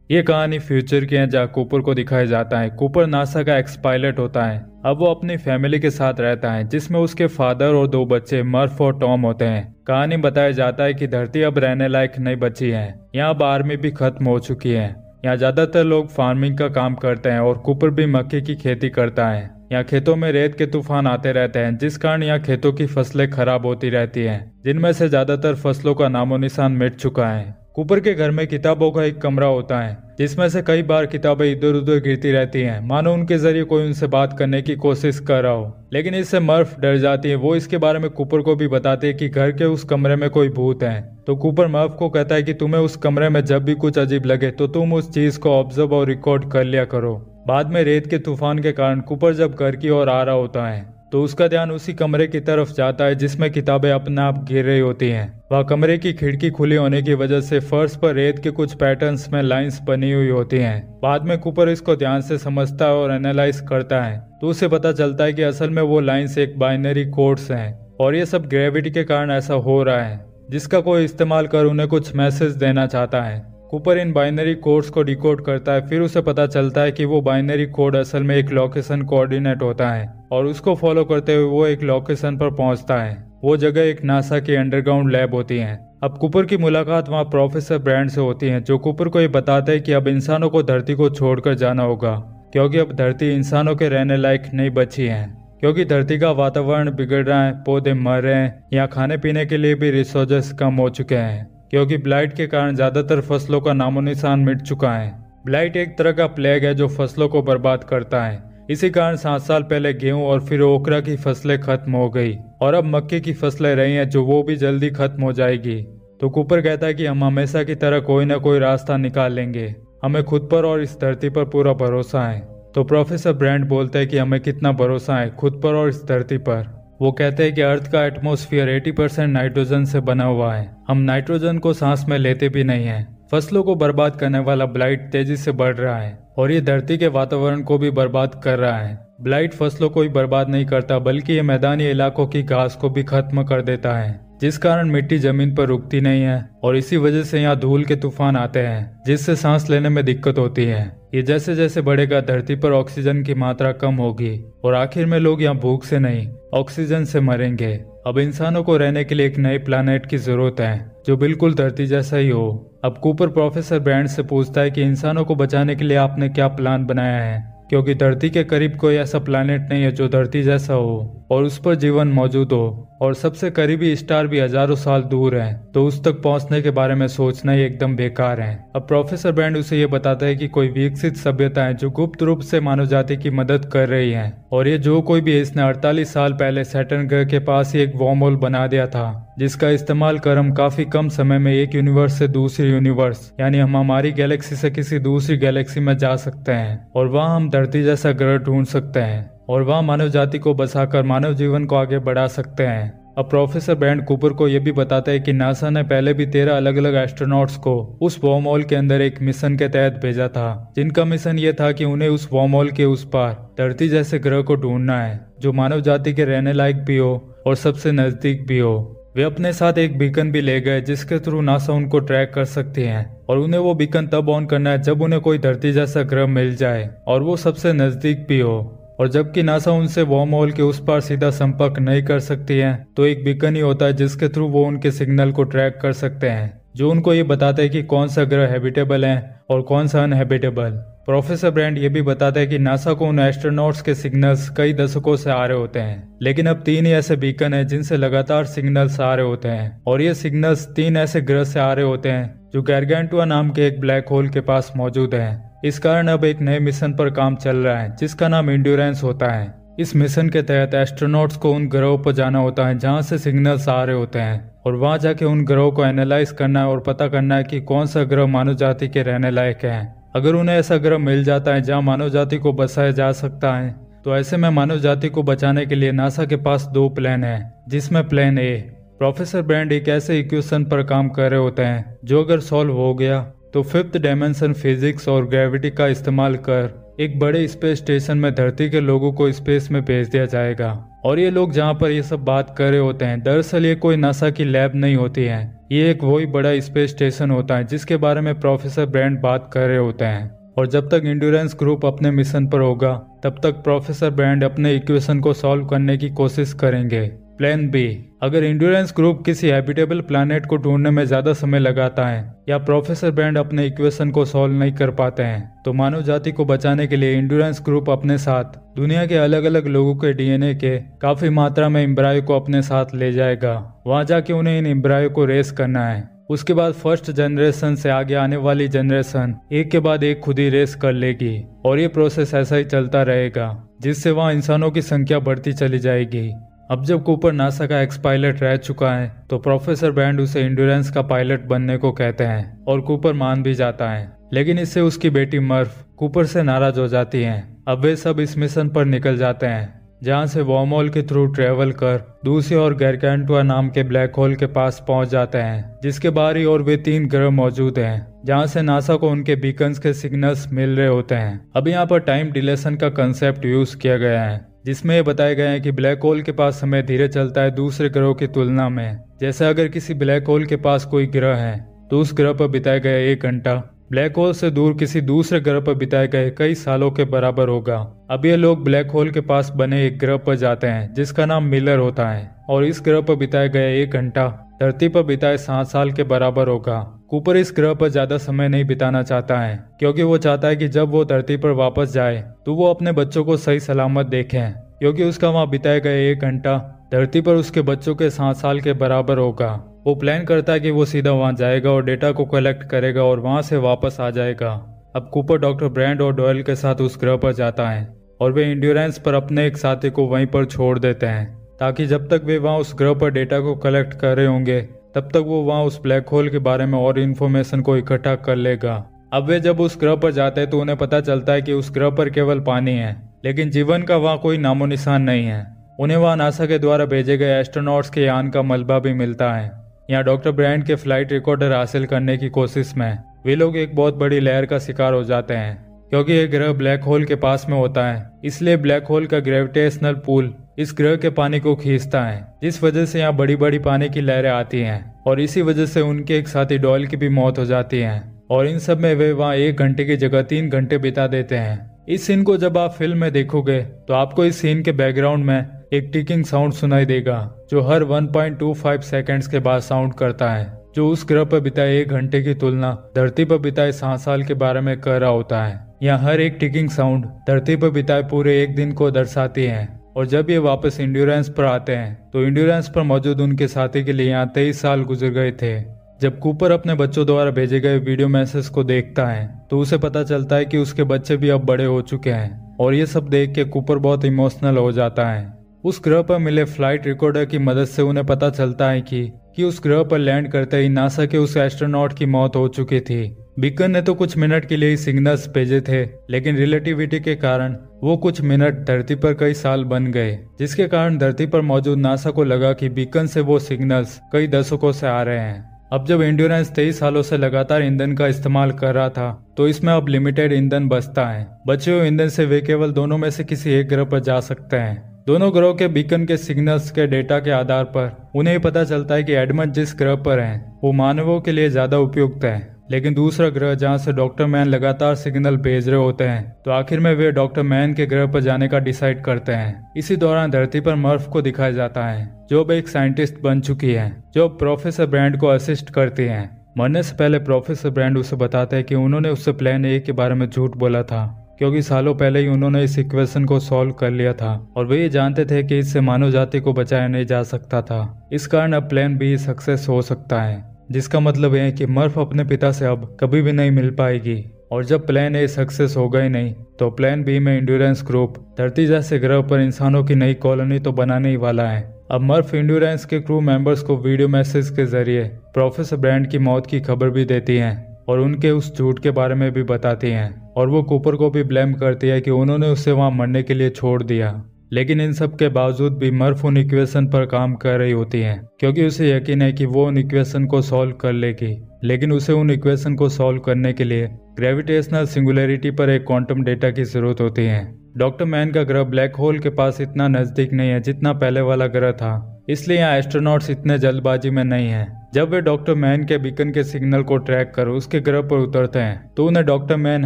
ये कहानी फ्यूचर की है जहाँ कूपर को दिखाया जाता है। कूपर नासा का एक्स पायलट होता है। अब वो अपनी फैमिली के साथ रहता है जिसमें उसके फादर और दो बच्चे मर्फ और टॉम होते हैं। कहानी बताया जाता है कि धरती अब रहने लायक नहीं बची है। यहाँ अब आर्मी भी खत्म हो चुकी है। यहाँ ज्यादातर लोग फार्मिंग का काम करते हैं और कूपर भी मक्के की खेती करता है। यहाँ खेतों में रेत के तूफान आते रहते हैं जिस कारण यहाँ खेतों की फसलें खराब होती रहती हैं, जिनमें से ज्यादातर फसलों का नामो निशान मिट चुका है। कूपर के घर में किताबों का एक कमरा होता है जिसमें से कई बार किताबें इधर उधर गिरती रहती हैं, मानो उनके जरिए कोई उनसे बात करने की कोशिश कर रहा हो। लेकिन इससे मर्फ डर जाती है। वो इसके बारे में कूपर को भी बताती है कि घर के उस कमरे में कोई भूत है। तो कूपर मर्फ को कहता है कि तुम्हें उस कमरे में जब भी कुछ अजीब लगे तो तुम उस चीज को ऑब्जर्व और रिकॉर्ड कर लिया करो। बाद में रेत के तूफान के कारण कूपर जब घर की ओर आ रहा होता है तो उसका ध्यान उसी कमरे की तरफ जाता है जिसमें किताबें अपने आप गिर रही होती हैं। वह कमरे की खिड़की खुली होने की वजह से फर्श पर रेत के कुछ पैटर्न्स में लाइंस बनी हुई होती हैं। बाद में कूपर इसको ध्यान से समझता है और एनालाइज करता है तो उसे पता चलता है कि असल में वो लाइंस एक बाइनरी कोड्स हैं और ये सब ग्रेविटी के कारण ऐसा हो रहा है, जिसका कोई इस्तेमाल कर उन्हें कुछ मैसेज देना चाहता है। कूपर इन बाइनरी कोड्स को डिकोड करता है। फिर उसे पता चलता है कि वो बाइनरी कोड असल में एक लोकेशन कोऑर्डिनेट होता है और उसको फॉलो करते हुए वो एक लोकेशन पर पहुंचता है। वो जगह एक नासा की अंडरग्राउंड लैब होती है। अब कूपर की मुलाकात वहाँ प्रोफेसर ब्रैंड से होती है जो कूपर को ये बताते हैं कि अब इंसानों को धरती को छोड़कर जाना होगा क्योंकि अब धरती इंसानों के रहने लायक नहीं बची है, क्योंकि धरती का वातावरण बिगड़ रहा है, पौधे मर रहे हैं, यहाँ खाने पीने के लिए भी रिसोर्सेस कम हो चुके हैं क्योंकि ब्लाइट के कारण ज्यादातर फसलों का नामो निशान मिट चुका है। ब्लाइट एक तरह का प्लेग है जो फसलों को बर्बाद करता है। इसी कारण 7 साल पहले गेहूं और फिर ओकरा की फसलें खत्म हो गई और अब मक्के की फसलें रही हैं जो वो भी जल्दी खत्म हो जाएगी। तो कूपर कहता है कि हम हमेशा की तरह कोई ना कोई रास्ता निकाल लेंगे, हमें खुद पर और इस धरती पर पूरा भरोसा है। तो प्रोफेसर ब्रैंड बोलते हैं कि हमें कितना भरोसा है खुद पर और इस धरती पर। वो कहते हैं कि अर्थ का एटमॉस्फेयर 80% नाइट्रोजन से बना हुआ है। हम नाइट्रोजन को सांस में लेते भी नहीं है। फसलों को बर्बाद करने वाला ब्लाइट तेजी से बढ़ रहा है और ये धरती के वातावरण को भी बर्बाद कर रहा है। ब्लाइट फसलों को ही बर्बाद नहीं करता बल्कि ये मैदानी इलाकों की घास को भी खत्म कर देता है, जिस कारण मिट्टी जमीन पर रुकती नहीं है और इसी वजह से यहाँ धूल के तूफान आते हैं जिससे सांस लेने में दिक्कत होती है। ये जैसे जैसे बढ़ेगा धरती पर ऑक्सीजन की मात्रा कम होगी और आखिर में लोग यहाँ भूख से नहीं ऑक्सीजन से मरेंगे। अब इंसानों को रहने के लिए एक नए प्लानेट की जरूरत है जो बिल्कुल धरती जैसा ही हो। अब कूपर प्रोफेसर ब्रैंड से पूछता है कि इंसानों को बचाने के लिए आपने क्या प्लान बनाया है, क्योंकि धरती के करीब कोई ऐसा प्लैनेट नहीं है जो धरती जैसा हो और उस पर जीवन मौजूद हो और सबसे करीबी स्टार भी हजारों साल दूर है, तो उस तक पहुंचने के बारे में सोचना ही एकदम बेकार है। अब प्रोफेसर ब्रैंड उसे ये बताता है कि कोई विकसित सभ्यता है जो गुप्त रूप से मानव जाति की मदद कर रही है और ये जो कोई भी इसने 48 साल पहले सैटर्न ग्रह के पास ही एक वर्महोल बना दिया था जिसका इस्तेमाल कर हम काफी कम समय में एक यूनिवर्स से दूसरे यूनिवर्स यानी हम हमारी गैलेक्सी से किसी दूसरी गैलेक्सी में जा सकते हैं और वहाँ हम धरती जैसा ग्रह ढूंढ सकते हैं और वहाँ मानव जाति को बसाकर मानव जीवन को आगे बढ़ा सकते हैं। अब प्रोफेसर ब्रैंड कूपर को यह भी बताता है कि नासा ने पहले भी 13 अलग अलग एस्ट्रोनॉट्स को उस वर्महोल के अंदर एक मिशन के तहत भेजा था, जिनका मिशन ये था कि उन्हें उस वर्महोल के उस पार धरती जैसे ग्रह को ढूंढना है जो मानव जाति के रहने लायक भी हो और सबसे नजदीक भी हो। वे अपने साथ एक बीकन भी ले गए जिसके थ्रू नासा उनको ट्रैक कर सकती है और उन्हें वो बीकन तब ऑन करना है जब उन्हें कोई धरती जैसा ग्रह मिल जाए और वो सबसे नजदीक भी हो। और जबकि नासा उनसे वर्महोल के उस पार सीधा संपर्क नहीं कर सकती है तो एक बीकन ही होता है जिसके थ्रू वो उनके सिग्नल को ट्रैक कर सकते हैं जो उनको ये बताता है कि कौन सा ग्रह हैबिटेबल है और कौन सा अनहैबिटेबल। प्रोफेसर ब्रैंड ये भी बताता है कि नासा को उन एस्ट्रोनॉट्स के सिग्नल्स कई दशकों से आ रहे होते हैं, लेकिन अब 3 ही ऐसे बीकन हैं जिनसे लगातार सिग्नल्स आ रहे होते हैं और ये सिग्नल्स 3 ऐसे ग्रह से आ रहे होते हैं जो गारगेंटुआ नाम के एक ब्लैक होल के पास मौजूद है। इस कारण अब एक नए मिशन पर काम चल रहा है जिसका नाम एंड्योरेंस होता है। इस मिशन के तहत एस्ट्रोनॉट्स को उन ग्रहों पर जाना होता है जहां से सिग्नल्स आ रहे होते हैं और वहां जाके उन ग्रहों को एनालाइज करना है और पता करना है कि कौन सा ग्रह मानव जाति के रहने लायक है। अगर उन्हें ऐसा ग्रह मिल जाता है जहां मानव जाति को बसाया जा सकता है तो ऐसे में मानव जाति को बचाने के लिए नासा के पास 2 प्लान है, जिसमें प्लान ए प्रोफेसर ब्रैंड एक ऐसे इक्वेशन पर काम कर रहे होते हैं जो अगर सॉल्व हो गया तो 5th डायमेंशन फिजिक्स और ग्रेविटी का इस्तेमाल कर एक बड़े स्पेस स्टेशन में धरती के लोगों को स्पेस में भेज दिया जाएगा। और ये लोग जहाँ पर ये सब बात कर रहे होते हैं, दरअसल ये कोई नासा की लैब नहीं होती है, ये एक वही बड़ा स्पेस स्टेशन होता है जिसके बारे में प्रोफेसर ब्रैंड बात कर रहे होते हैं। और जब तक एंड्योरेंस ग्रुप अपने मिशन पर होगा तब तक प्रोफेसर ब्रैंड अपने इक्वेशन को सॉल्व करने की कोशिश करेंगे। प्लान बी, अगर एंड्योरेंस ग्रुप किसी हैबिटेबल प्लैनेट को ढूंढने में ज्यादा समय लगाता है या प्रोफेसर ब्रैंड अपने इक्वेशन को सॉल्व नहीं कर पाते हैं तो मानव जाति को बचाने के लिए एंड्योरेंस ग्रुप अपने साथ दुनिया के अलग अलग लोगों के डीएनए के काफी मात्रा में एम्ब्रायो को अपने साथ ले जाएगा। वहां जाके उन्हें इन एम्ब्रायो को रेस करना है। उसके बाद फर्स्ट जनरेशन से आगे आने वाली जनरेशन एक के बाद एक खुद ही रेस कर लेगी और ये प्रोसेस ऐसा ही चलता रहेगा जिससे वहाँ इंसानों की संख्या बढ़ती चली जाएगी। अब जब कूपर नासा का एक्स पायलट रह चुका है तो प्रोफेसर ब्रैंड उसे एंड्योरेंस का पायलट बनने को कहते हैं और कूपर मान भी जाता है, लेकिन इससे उसकी बेटी मर्फ कूपर से नाराज हो जाती है। अब वे सब इस मिशन पर निकल जाते हैं जहां से वर्महोल के थ्रू ट्रेवल कर दूसरी ओर गारकेंटुआ नाम के ब्लैक होल के पास पहुंच जाते हैं जिसके बाहरी ओर वे 3 ग्रह मौजूद हैं जहां से नासा को उनके बीकन्स के सिग्नल्स मिल रहे होते हैं। अब यहाँ पर टाइम डिलेशन का कंसेप्ट यूज किया गया है जिसमें ये बताया गया है कि ब्लैक होल के पास समय धीरे चलता है दूसरे ग्रहों की तुलना में। जैसे अगर किसी ब्लैक होल के पास कोई ग्रह है तो उस ग्रह पर बिताया गया 1 घंटा ब्लैक होल से दूर किसी दूसरे ग्रह पर बिताए गए कई सालों के बराबर होगा। अब ये लोग ब्लैक होल के पास बने एक ग्रह पर जाते हैं जिसका नाम मिलर होता है और इस ग्रह पर बिताया गया 1 घंटा धरती पर बिताए 7 साल के बराबर होगा। कूपर इस ग्रह पर ज्यादा समय नहीं बिताना चाहता है क्योंकि वो चाहता है कि जब वो धरती पर वापस जाए तो वो अपने बच्चों को सही सलामत देखें, क्योंकि उसका वहाँ बिताया गया 1 घंटा धरती पर उसके बच्चों के 7 साल के बराबर होगा। वो प्लान करता है कि वो सीधा वहाँ जाएगा और डेटा को कलेक्ट करेगा और वहाँ से वापस आ जाएगा। अब कूपर डॉक्टर ब्रैंड और डॉयल के साथ उस ग्रह पर जाता है और वे एंड्योरेंस पर अपने एक साथी को वहीं पर छोड़ देते हैं ताकि जब तक वे वहाँ उस ग्रह पर डेटा को कलेक्ट कर रहे होंगे तब तक वो वहाँ उस ब्लैक होल के बारे में और इन्फॉर्मेशन को इकट्ठा कर लेगा। अब वे जब उस ग्रह पर जाते हैं तो उन्हें पता चलता है कि उस ग्रह पर केवल पानी है, लेकिन जीवन का वहाँ कोई नामो निशान नहीं है। उन्हें वहाँ नासा के द्वारा भेजे गए एस्ट्रोनॉट्स के यान का मलबा भी मिलता है। यहाँ डॉक्टर ब्रैंड के फ्लाइट रिकॉर्डर हासिल करने की कोशिश में वे लोग एक बहुत बड़ी लहर का शिकार हो जाते हैं क्योंकि ये ग्रह ब्लैक होल के पास में होता है, इसलिए ब्लैक होल का ग्रेविटेशनल पुल इस ग्रह के पानी को खींचता है जिस वजह से यहाँ बड़ी बड़ी पानी की लहरें आती हैं और इसी वजह से उनके एक साथी डॉयल की भी मौत हो जाती है। और इन सब में वे वहाँ 1 घंटे की जगह 3 घंटे बिता देते हैं। इस सीन को जब आप फिल्म में देखोगे तो आपको इस सीन के बैकग्राउंड में एक टिकिंग साउंड सुनाई देगा जो हर 1.25 सेकेंड्स के बाद साउंड करता है, जो उस ग्रह पर बिताए 1 घंटे की तुलना धरती पर बिताए 7 साल के बारे में कह रहा होता है। यहाँ हर एक टिकिंग साउंड धरती पर बिताए पूरे 1 दिन को दर्शाती है। और जब ये वापस एंड्योरेंस पर आते हैं तो एंड्योरेंस पर मौजूद उनके साथी के लिए यहाँ 23 साल गुजर गए थे। जब कूपर अपने बच्चों द्वारा भेजे गए वीडियो मैसेज को देखता है तो उसे पता चलता है कि उसके बच्चे भी अब बड़े हो चुके हैं और ये सब देख के कूपर बहुत इमोशनल हो जाता है। उस ग्रह पर मिले फ्लाइट रिकॉर्डर की मदद से उन्हें पता चलता है कि उस ग्रह पर लैंड करते ही नासा के उस एस्ट्रोनॉट की मौत हो चुकी थी। बीकन ने तो कुछ मिनट के लिए ही सिग्नल्स भेजे थे, लेकिन रिलेटिविटी के कारण वो कुछ मिनट धरती पर कई साल बन गए, जिसके कारण धरती पर मौजूद नासा को लगा कि बीकन से वो सिग्नल्स कई दशकों से आ रहे हैं। अब जब एंड्योरेंस 23 सालों से लगातार ईंधन का इस्तेमाल कर रहा था तो इसमें अब लिमिटेड ईंधन बचता है। बचे हुए ईंधन से वे केवल दोनों में से किसी एक ग्रह पर जा सकते हैं। दोनों ग्रहों के बीकन के सिग्नल्स के डेटा के आधार पर उन्हें पता चलता है कि एडमंड जिस ग्रह पर है वो मानवों के लिए ज्यादा उपयुक्त है, लेकिन दूसरा ग्रह जहां से डॉक्टर मैन लगातार सिग्नल भेज रहे होते हैं तो आखिर में वे डॉक्टर मैन के ग्रह पर जाने का डिसाइड करते हैं। इसी दौरान धरती पर मर्फ को दिखाया जाता है जो अब एक साइंटिस्ट बन चुकी है, जो प्रोफेसर ब्रैंड को असिस्ट करती है। मरने से पहले प्रोफेसर ब्रैंड उसे बताते हैं कि उन्होंने उससे प्लान ए के बारे में झूठ बोला था क्योंकि सालों पहले ही उन्होंने इस इक्वेशन को सॉल्व कर लिया था और वे ये जानते थे कि इससे मानव जाति को बचाया नहीं जा सकता था। इस कारण अब प्लान बी सक्सेस हो सकता है, जिसका मतलब है कि मर्फ अपने पिता से अब कभी भी नहीं मिल पाएगी। और जब प्लान ए सक्सेस होगा ही नहीं तो प्लान बी में एंड्योरेंस ग्रुप धरती जैसे ग्रह पर इंसानों की नई कॉलोनी तो बनाने ही वाला है। अब मर्फ एंड्योरेंस के क्रू मेंबर्स को वीडियो मैसेज के जरिए प्रोफेसर ब्रैंड की मौत की खबर भी देती हैं और उनके उस झूठ के बारे में भी बताती हैं और वो कूपर को भी ब्लेम करती है कि उन्होंने उसे वहां मरने के लिए छोड़ दिया। लेकिन इन सब के बावजूद भी मर्फ उन इक्वेशन पर काम कर रही होती है क्योंकि उसे यकीन है कि वो उन इक्वेशन को सॉल्व कर लेगी। लेकिन उसे उन इक्वेशन को सॉल्व करने के लिए ग्रेविटेशनल सिंगुलैरिटी पर एक क्वांटम डेटा की जरूरत होती है। डॉक्टर मैन का ग्रह ब्लैक होल के पास इतना नजदीक नहीं है जितना पहले वाला ग्रह था, इसलिए यहाँ एस्ट्रोनॉट्स इतने जल्दबाजी में नहीं हैं। जब वे डॉक्टर मैन के बीकन के सिग्नल को ट्रैक कर उसके ग्रह पर उतरते हैं तो उन्हें डॉक्टर मैन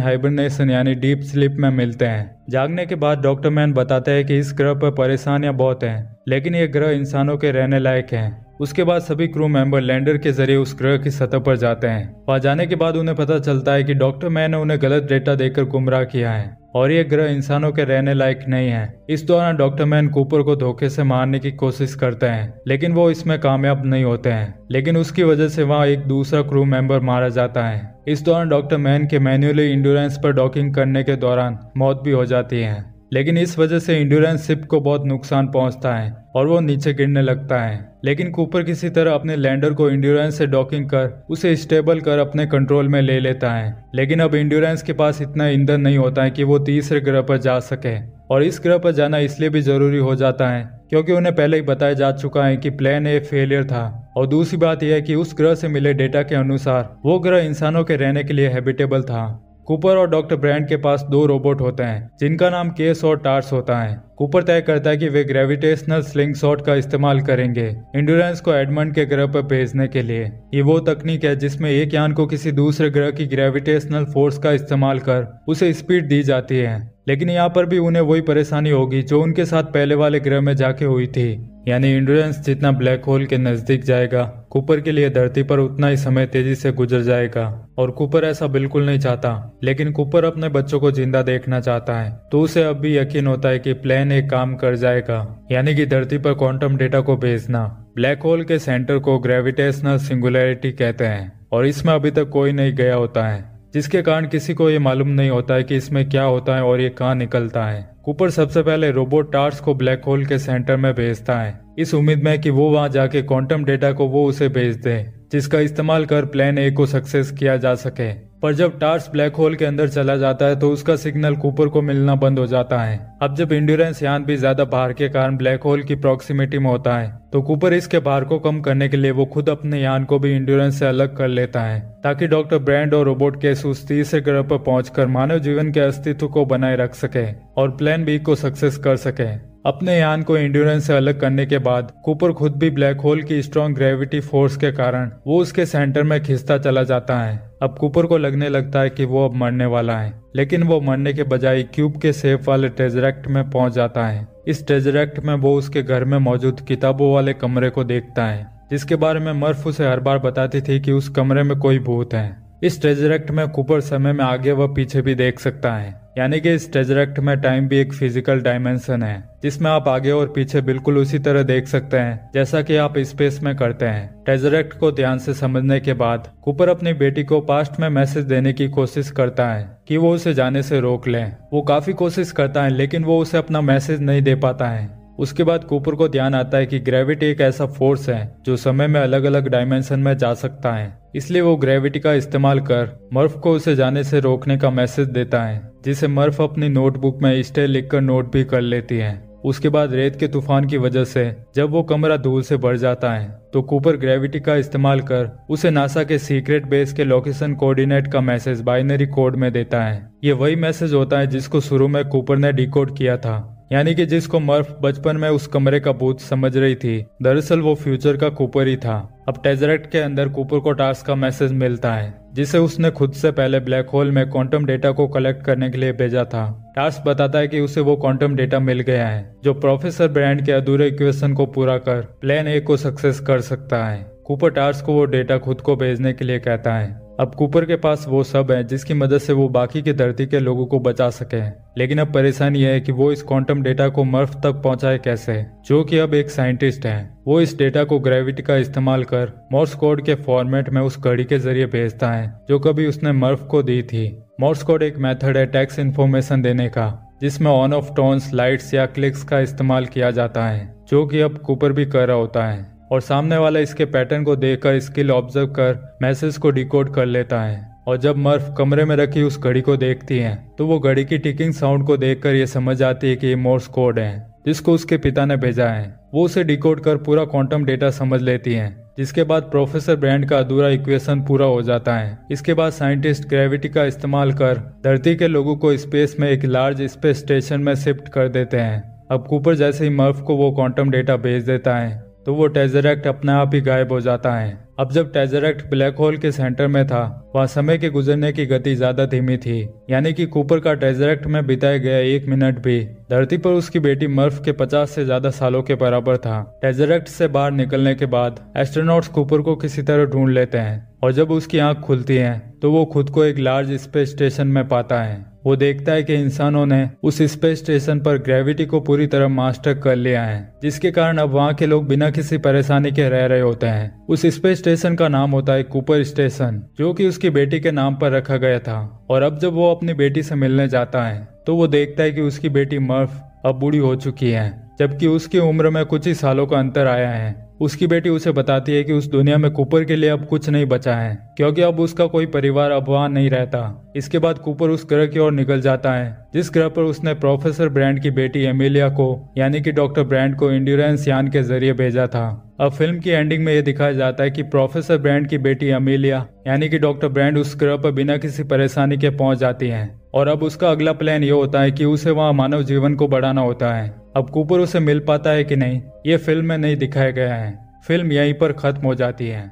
हाइबरनेशन यानी डीप स्लीप में मिलते हैं। जागने के बाद डॉक्टर मैन बताते हैं कि इस ग्रह पर परेशानियां बहुत हैं, लेकिन ये ग्रह इंसानों के रहने लायक है। उसके बाद सभी क्रू मेंबर लैंडर के जरिए उस ग्रह की सतह पर जाते हैं। वहां जाने के बाद उन्हें पता चलता है कि डॉक्टर मैन ने उन्हें गलत डेटा देकर गुमराह किया है और ये ग्रह इंसानों के रहने लायक नहीं है। इस दौरान डॉक्टर मैन कूपर को धोखे से मारने की कोशिश करते हैं, लेकिन वो इसमें कामयाब नहीं होते हैं। लेकिन उसकी वजह से वहाँ एक दूसरा क्रू मेंबर मारा जाता है। इस दौरान डॉक्टर मैन के मैन्युअली इंड्योरेंस पर डॉकिंग करने के दौरान मौत भी हो जाती है, लेकिन इस वजह से इंड्योरेंस शिप को बहुत नुकसान पहुंचता है और वो नीचे गिरने लगता है। लेकिन कूपर किसी तरह अपने लैंडर को इंड्योरेंस से डॉकिंग कर उसे स्टेबल कर अपने कंट्रोल में ले लेता है। लेकिन अब इंड्योरेंस के पास इतना ईंधन नहीं होता है कि वो तीसरे ग्रह पर जा सके, और इस ग्रह पर जाना इसलिए भी जरूरी हो जाता है क्योंकि उन्हें पहले ही बताया जा चुका है कि प्लान ए फेलियर था। और दूसरी बात यह है कि उस ग्रह से मिले डेटा के अनुसार वो ग्रह इंसानों के रहने के लिए हैबिटेबल था। कूपर और डॉक्टर ब्रैंड के पास 2 रोबोट होते हैं जिनका नाम केस और टार्स होता है। कूपर तय करता है कि वे ग्रेविटेशनल स्लिंग शॉट का इस्तेमाल करेंगे इंड्योरेंस को एडमंड के ग्रह पर भेजने के लिए। ये वो तकनीक है जिसमें एक यान को किसी दूसरे ग्रह की ग्रेविटेशनल फोर्स का इस्तेमाल कर उसे स्पीड दी जाती है। लेकिन यहाँ पर भी उन्हें वही परेशानी होगी जो उनके साथ पहले वाले ग्रह में जाके हुई थी, यानी इंड्योरेंस जितना ब्लैक होल के नजदीक जाएगा कूपर के लिए धरती पर उतना ही समय तेजी से गुजर जाएगा। और कूपर ऐसा बिल्कुल नहीं चाहता, लेकिन कूपर अपने बच्चों को जिंदा देखना चाहता है, तो उसे अब भी यकीन होता है कि प्लान एक काम कर जाएगा, यानी कि धरती पर क्वांटम डेटा को भेजना। ब्लैक होल के सेंटर को ग्रेविटेशनल सिंगुलैरिटी कहते हैं और इसमें अभी तक कोई नहीं गया होता है, जिसके कारण किसी को ये मालूम नहीं होता है कि इसमें क्या होता है और ये कहाँ निकलता है। कूपर सबसे पहले रोबोट टार्स को ब्लैक होल के सेंटर में भेजता है, इस उम्मीद में कि वो वहां जाके क्वांटम डेटा को वो उसे भेज दे जिसका इस्तेमाल कर प्लान ए को सक्सेस किया जा सके। पर जब टार्स ब्लैक होल के अंदर चला जाता है तो उसका सिग्नल कूपर को मिलना बंद हो जाता है। अब जब इंड्योरेंस यान भी ज्यादा भार के कारण ब्लैक होल की प्रॉक्सिमिटी में होता है तो कूपर इसके भार को कम करने के लिए वो खुद अपने यान को भी इंड्योरेंस से अलग कर लेता है ताकि डॉक्टर ब्रैंड और रोबोट केस उस तीसरे ग्रह पर पहुंचकर मानव जीवन के अस्तित्व को बनाए रख सके और प्लान बी को सक्सेस कर सके। अपने यान को इंड्योरेंस से अलग करने के बाद कूपर खुद भी ब्लैक होल की स्ट्रॉन्ग ग्रेविटी फोर्स के कारण वो उसके सेंटर में खिंचता चला जाता है। अब कूपर को लगने लगता है कि वो अब मरने वाला है, लेकिन वो मरने के बजाय क्यूब के शेप वाले ट्रेजरेक्ट में पहुंच जाता है। इस ट्रेजरेक्ट में वो उसके घर में मौजूद किताबों वाले कमरे को देखता है जिसके बारे में मर्फ उसे हर बार बताती थी कि उस कमरे में कोई भूत है। इस ट्रेजरेक्ट में कूपर समय में आगे व पीछे भी देख सकता है, यानी कि इस ट्रेजरेक्ट में टाइम भी एक फिजिकल डायमेंशन है जिसमें आप आगे और पीछे बिल्कुल उसी तरह देख सकते हैं जैसा कि आप स्पेस में करते हैं। ट्रेजरेक्ट को ध्यान से समझने के बाद कूपर अपनी बेटी को पास्ट में मैसेज देने की कोशिश करता है कि वो उसे जाने से रोक ले। वो काफी कोशिश करता है लेकिन वो उसे अपना मैसेज नहीं दे पाता है। उसके बाद कूपर को ध्यान आता है कि ग्रेविटी एक ऐसा फोर्स है जो समय में अलग अलग डायमेंशन में जा सकता है, इसलिए वो ग्रेविटी का इस्तेमाल कर मर्फ को उसे जाने से रोकने का मैसेज देता है, जिसे मर्फ अपनी नोटबुक में स्टे लिखकर नोट भी कर लेती है। उसके बाद रेत के तूफान की वजह से जब वो कमरा धूल से भर जाता है तो कूपर ग्रेविटी का इस्तेमाल कर उसे नासा के सीक्रेट बेस के लोकेशन कोऑर्डिनेट का मैसेज बाइनरी कोड में देता है। ये वही मैसेज होता है जिसको शुरू में कूपर ने डिकोड किया था, यानी कि जिसको मर्फ बचपन में उस कमरे का भूत समझ रही थी, दरअसल वो फ्यूचर का कूपर ही था। अब ट्रेजरेक्ट के अंदर कूपर को टार्स का मैसेज मिलता है जिसे उसने खुद से पहले ब्लैक होल में क्वांटम डेटा को कलेक्ट करने के लिए भेजा था। टार्स बताता है कि उसे वो क्वांटम डेटा मिल गया है जो प्रोफेसर ब्रैंड के अधूरे इक्वेशन को पूरा कर प्लान ए को सक्सेस कर सकता है। कूपर टार्स को वो डेटा खुद को भेजने के लिए कहता है। अब कूपर के पास वो सब है जिसकी मदद से वो बाकी के धरती के लोगों को बचा सके, लेकिन अब परेशानी यह है कि वो इस क्वांटम डेटा को मर्फ तक पहुंचाए कैसे, जो कि अब एक साइंटिस्ट है। वो इस डेटा को ग्रेविटी का इस्तेमाल कर मोर्स कोड के फॉर्मेट में उस घड़ी के जरिए भेजता है जो कभी उसने मर्फ को दी थी। मोर्स कोड एक मेथड है टेक्स्ट इन्फॉर्मेशन देने का जिसमें ऑन ऑफ टोन्स, लाइट्स या क्लिक्स का इस्तेमाल किया जाता है, जो कि अब कूपर भी कर रहा होता है और सामने वाला इसके पैटर्न को देखकर स्किल ऑब्जर्व कर मैसेज को डिकोड कर लेता है। और जब मर्फ कमरे में रखी उस घड़ी को देखती है तो वो घड़ी की टिकिंग साउंड को देखकर ये समझ आती है कि ये मोर्स कोड है जिसको उसके पिता ने भेजा है। वो उसे डिकोड कर पूरा क्वांटम डेटा समझ लेती है जिसके बाद प्रोफेसर ब्रैंड का अधूरा इक्वेशन पूरा हो जाता है। इसके बाद साइंटिस्ट ग्रेविटी का इस्तेमाल कर धरती के लोगों को स्पेस में एक लार्ज स्पेस स्टेशन में शिफ्ट कर देते हैं। अब कूपर जैसे ही मर्फ को वो क्वांटम डेटा भेज देता है तो वो टेजरैक्ट अपने आप ही गायब हो जाता है। अब जब टेजरैक्ट ब्लैक होल के सेंटर में था, वहाँ समय के गुजरने की गति ज्यादा धीमी थी, यानी कि कूपर का टेजरैक्ट में बिताया गया 1 मिनट भी धरती पर उसकी बेटी मर्फ के 50 से ज्यादा सालों के बराबर था। टेजरैक्ट से बाहर निकलने के बाद एस्ट्रोनॉट्स कूपर को किसी तरह ढूंढ लेते हैं और जब उसकी आंख खुलती है तो वो खुद को एक लार्ज स्पेस स्टेशन में पाता है। वो देखता है कि इंसानों ने उस स्पेस स्टेशन पर ग्रेविटी को पूरी तरह मास्टर कर लिया है, जिसके कारण अब वहाँ के लोग बिना किसी परेशानी के रह रहे होते हैं। उस स्पेस स्टेशन का नाम होता है कूपर स्टेशन, जो कि उसकी बेटी के नाम पर रखा गया था। और अब जब वो अपनी बेटी से मिलने जाता है तो वो देखता है कि उसकी बेटी मर्फ अब बूढ़ी हो चुकी है, जबकि उसकी उम्र में कुछ ही सालों का अंतर आया है। उसकी बेटी उसे बताती है कि उस दुनिया में कूपर के लिए अब कुछ नहीं बचा है, क्योंकि अब उसका कोई परिवार अब वहाँ नहीं रहता। इसके बाद कूपर उस ग्रह की ओर निकल जाता है जिस ग्रह पर उसने प्रोफेसर ब्रैंड की बेटी एमिलिया को, यानी कि डॉक्टर ब्रैंड को इंड्योरेंस यान के जरिए भेजा था। अब फिल्म की एंडिंग में यह दिखाया जाता है कि प्रोफेसर ब्रैंड की बेटी एमिलिया, यानी कि डॉक्टर ब्रैंड, उस ग्रह पर बिना किसी परेशानी के पहुंच जाती है और अब उसका अगला प्लान ये होता है कि उसे वहाँ मानव जीवन को बढ़ाना होता है। अब कूपर उसे मिल पाता है कि नहीं, ये फिल्म में नहीं दिखाया गया है। फिल्म यहीं पर खत्म हो जाती है।